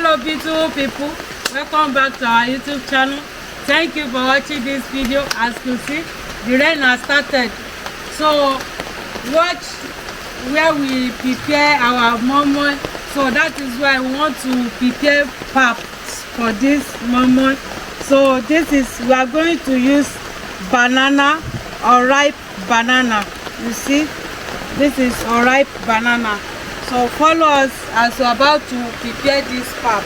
Hello beautiful people, welcome back to our YouTube channel. Thank you for watching this video. As you see, the rain has started, so watch where we prepare our momo. So that is why we want to prepare pap for this momo. So this is, we are going to use banana or ripe banana. You see, this is a ripe banana. So follow us as we're about to prepare this pap.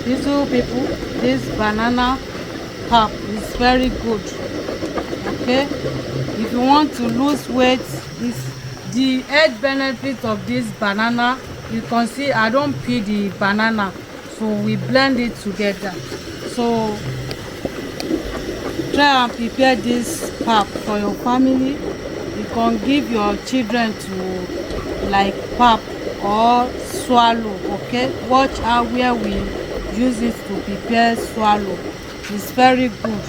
Beautiful people, this banana pap is very good. Okay, if you want to lose weight, is the health benefit of this banana. You can see I don't peel the banana, so we blend it together. So try and prepare this pap for your family. You can give your children to like pap or swallow. Okay, watch how where we use it to prepare swallow. It's very good.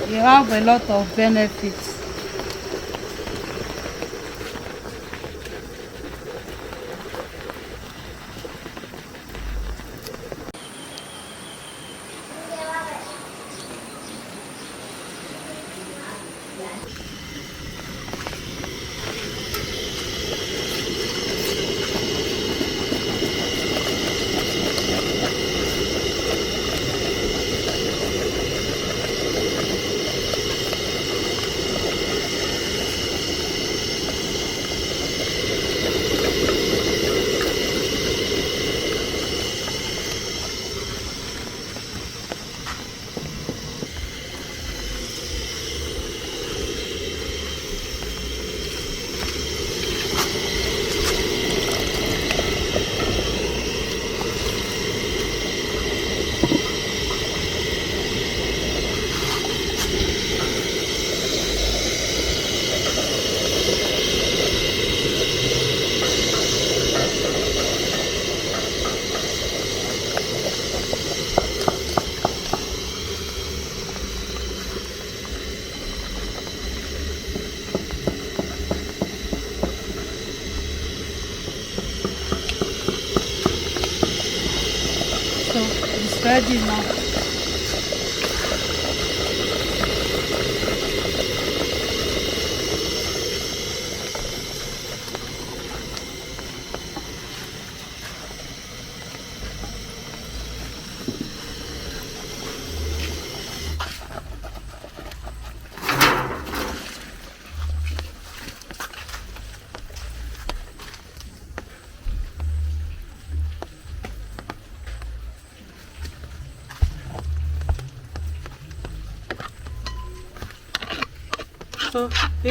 You have a lot of benefits. So it's ready now.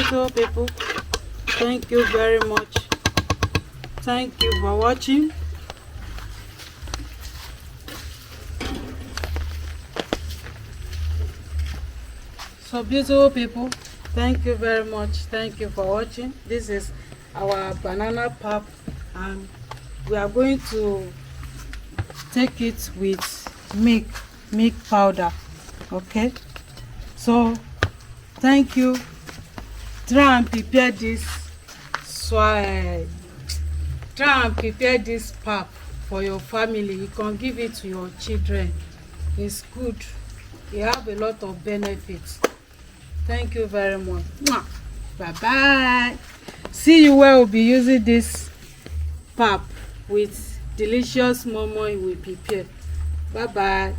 So people, thank you very much. Thank you for watching. So beautiful people, thank you very much. Thank you for watching. This is our banana pap, and we are going to take it with milk powder. Okay, so thank you. Try and prepare this pap for your family. You can give it to your children. It's good. You have a lot of benefits. Thank you very much. Bye bye. See you where we'll be using this pap with delicious momo we prepare. Bye bye.